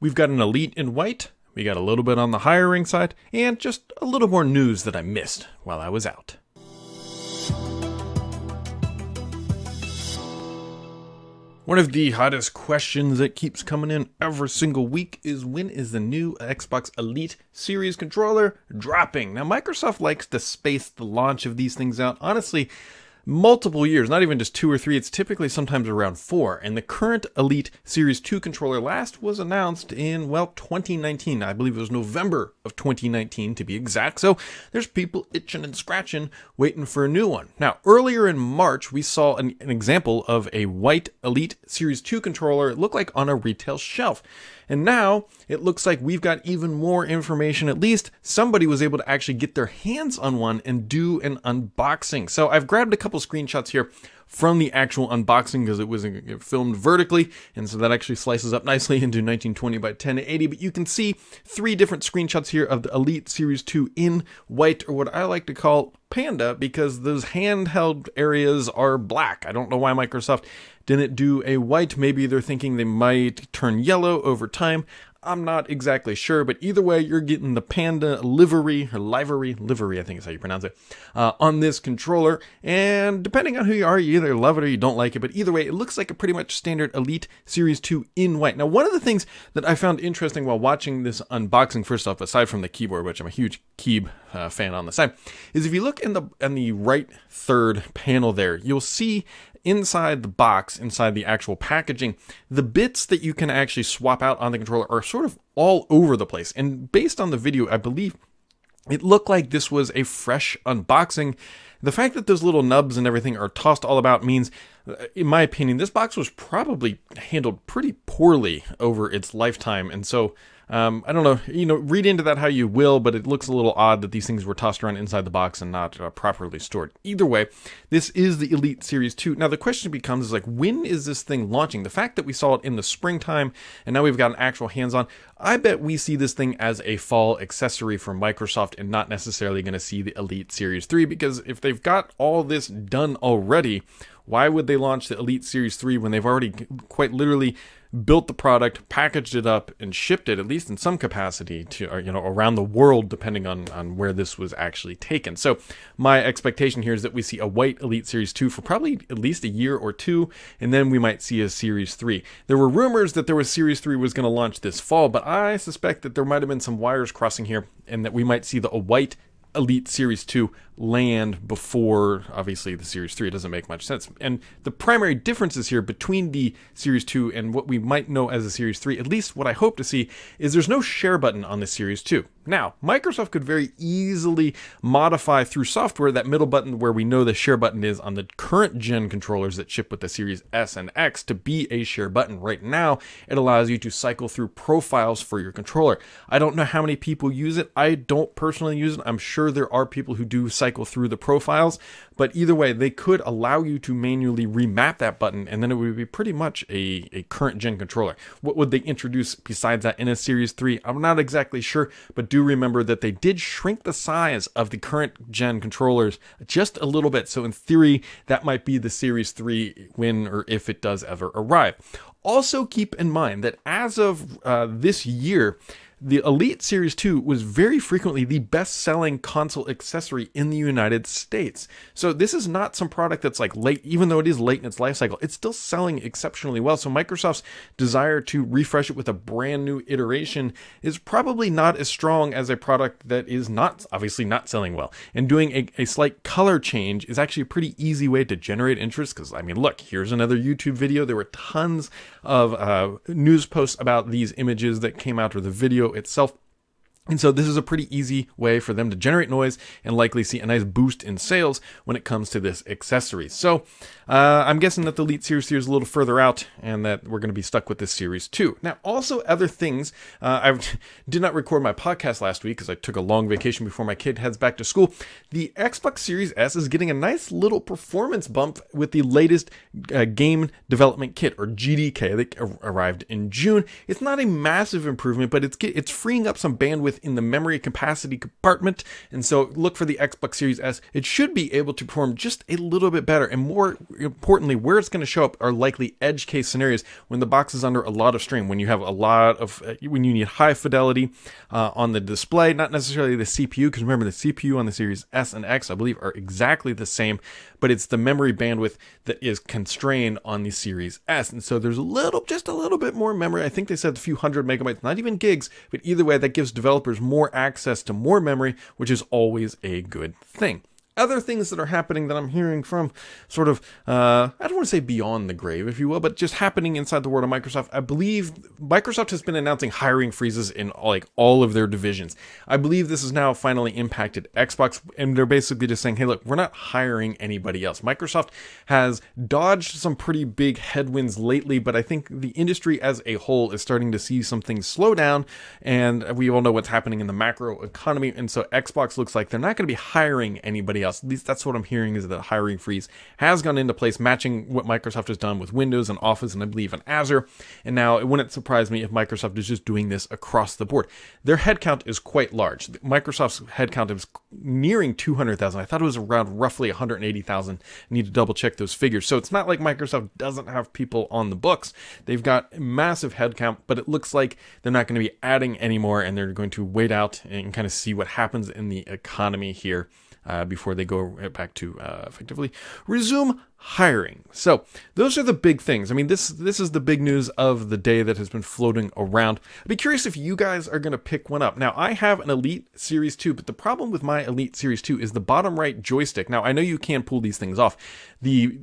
We've got an Elite in white, we got a little bit on the hiring side, and just a little more news that I missed while I was out. One of the hottest questions that keeps coming in every single week is, when is the new Xbox Elite Series controller dropping? Now, Microsoft likes to space the launch of these things out, honestly, multiple years, not even just 2 or 3, it's typically sometimes around 4. And the current Elite Series 2 controller last was announced in, well, 2019. I believe it was November of 2019 to be exact. So there's people itching and scratching, waiting for a new one. Now, earlier in March, we saw an example of a white Elite Series 2 controller. It looked like on a retail shelf. And now it looks like we've got even more information. At least somebody was able to actually get their hands on one and do an unboxing. So I've grabbed a couple screenshots here from the actual unboxing because it was filmed vertically, and so that actually slices up nicely into 1920 by 1080. But you can see 3 different screenshots here of the Elite Series 2 in white, or what I like to call Panda, because those handheld areas are black. I don't know why Microsoft didn't do a white. Maybe they're thinking they might turn yellow over time. I'm not exactly sure, but either way, you're getting the Panda livery, I think is how you pronounce it, on this controller. And depending on who you are, you either love it or you don't like it. But either way, it looks like a pretty much standard Elite Series 2 in white. Now, one of the things that I found interesting while watching this unboxing, first off, aside from the keyboard, which I'm a huge Keeb fan on the side, is if you look in the right third panel there, you'll see inside the box, inside the actual packaging, the bits that you can actually swap out on the controller are sort of all over the place. And based on the video, I believe it looked like this was a fresh unboxing. The fact that those little nubs and everything are tossed all about means, in my opinion, this box was probably handled pretty poorly over its lifetime. And so, I don't know, read into that how you will, but it looks a little odd that these things were tossed around inside the box and not properly stored. Either way, this is the Elite Series 2. Now, the question becomes, is like, when is this thing launching? The fact that we saw it in the springtime and now we've got an actual hands-on, I bet we see this thing as a fall accessory from Microsoft and not necessarily going to see the Elite Series 3, because if they've got all this done already, why would they launch the Elite Series 3 when they've already quite literally built the product, packaged it up, and shipped it, at least in some capacity, to around the world, depending on where this was actually taken. So my expectation here is that we see a white Elite Series 2 for probably at least a year or 2, and then we might see a Series 3. There were rumors that Series 3 was going to launch this fall, but I suspect that there might have been some wires crossing here, and that we might see a white Elite Series 2 land before, obviously, the Series 3. It doesn't make much sense. And the primary differences here between the Series 2 and what we might know as the Series 3, at least what I hope to see, is there's no share button on the Series 2. Now, Microsoft could very easily modify through software that middle button where we know the share button is on the current gen controllers that ship with the Series S and X to be a share button. Right now, it allows you to cycle through profiles for your controller. I don't know how many people use it. I don't personally use it. I'm sure there are people who do cycle through the profiles, but either way, they could allow you to manually remap that button, and then it would be pretty much a current gen controller. What would they introduce besides that in a Series 3? I'm not exactly sure, but do remember that they did shrink the size of the current gen controllers just a little bit. So in theory, that might be the Series 3 when or if it does ever arrive. Also keep in mind that as of this year, the Elite Series 2 was very frequently the best-selling console accessory in the United States. So this is not some product that's like late, even though it is late in its life cycle, it's still selling exceptionally well. So Microsoft's desire to refresh it with a brand new iteration is probably not as strong as a product that is obviously not selling well. And doing a slight color change is actually a pretty easy way to generate interest, because, I mean, look, here's another YouTube video. There were tons of news posts about these images that came out, or the video itself. And so this is a pretty easy way for them to generate noise and likely see a nice boost in sales when it comes to this accessory. So I'm guessing that the Elite Series 3 is a little further out and that we're going to be stuck with this Series 2. Now, also other things, I did not record my podcast last week because I took a long vacation before my kid heads back to school. The Xbox Series S is getting a nice little performance bump with the latest game development kit, or GDK, that arrived in June. It's not a massive improvement, but it's freeing up some bandwidth in the memory capacity compartment. And so look for the Xbox Series S. It should be able to perform just a little bit better. And more importantly, where it's going to show up are likely edge case scenarios when the box is under a lot of strain, when you have a lot of, when you need high fidelity on the display, not necessarily the CPU, because remember the CPU on the Series S and X, I believe, are exactly the same, but it's the memory bandwidth that is constrained on the Series S. And so there's just a little bit more memory. I think they said a few hundred megabytes, not even gigs, but either way, that gives developers more access to more memory, which is always a good thing. Other things that are happening that I'm hearing from sort of, I don't want to say beyond the grave, if you will, but just happening inside the world of Microsoft. I believe Microsoft has been announcing hiring freezes in like all of their divisions. I believe this has now finally impacted Xbox, and they're basically just saying, hey, look, we're not hiring anybody else. Microsoft has dodged some pretty big headwinds lately, but I think the industry as a whole is starting to see some things slow down, and we all know what's happening in the macro economy, and so Xbox looks like they're not going to be hiring anybody else. At least that's what I'm hearing, is that the hiring freeze has gone into place, matching what Microsoft has done with Windows and Office and I believe in Azure. And now it wouldn't surprise me if Microsoft is just doing this across the board. Their headcount is quite large. Microsoft's headcount is nearing 200,000. I thought it was around roughly 180,000. I need to double check those figures. So it's not like Microsoft doesn't have people on the books. They've got massive headcount, but it looks like they're not going to be adding anymore, and they're going to wait out and kind of see what happens in the economy here before they go back to effectively resume hiring. So those are the big things. I mean, this is the big news of the day that has been floating around. I'd be curious if you guys are going to pick one up. Now, I have an Elite Series 2, but the problem with my Elite Series 2 is the bottom right joystick. Now, I know you can pull these things off. The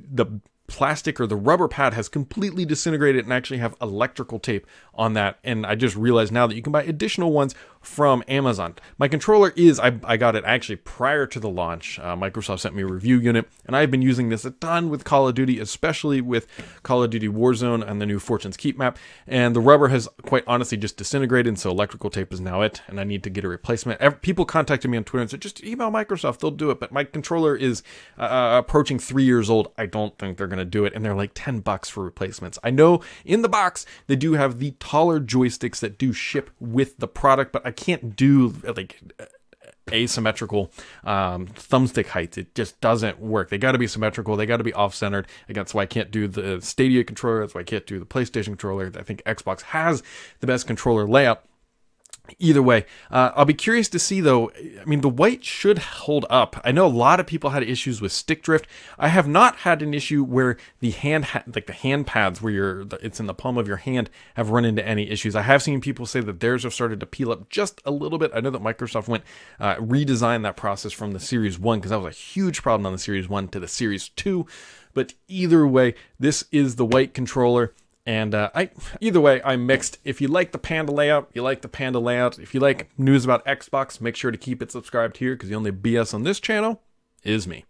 plastic or the rubber pad has completely disintegrated and actually have electrical tape on that, and I just realized now that you can buy additional ones from Amazon. My controller is, I got it actually prior to the launch. Microsoft sent me a review unit, and I've been using this a ton with Call of Duty, especially with Call of Duty Warzone and the new Fortune's Keep map, and the rubber has quite honestly just disintegrated, and so electrical tape is now it, and I need to get a replacement. People contacted me on Twitter and said, just email Microsoft, they'll do it, but my controller is approaching 3 years old. I don't think they're going to do it, and they're like $10 for replacements. I know in the box they do have the taller joysticks that do ship with the product, but I can't do like asymmetrical thumbstick heights. It just doesn't work. They got to be symmetrical. They got to be off-centered. That's why I can't do the Stadia controller. That's why I can't do the PlayStation controller. I think Xbox has the best controller layout. Either way, I'll be curious to see though. I mean, the white should hold up. I know a lot of people had issues with stick drift. I have not had an issue where the like the hand pads where it's in the palm of your hand have run into any issues. I have seen people say that theirs have started to peel up just a little bit. I know that Microsoft went redesigned that process from the Series 1 because that was a huge problem on the Series 1 to the Series 2. But either way, this is the white controller. And either way, I'm mixed. If you like the Panda layout, you like the Panda layout. If you like news about Xbox, make sure to keep it subscribed here, because the only BS on this channel is me.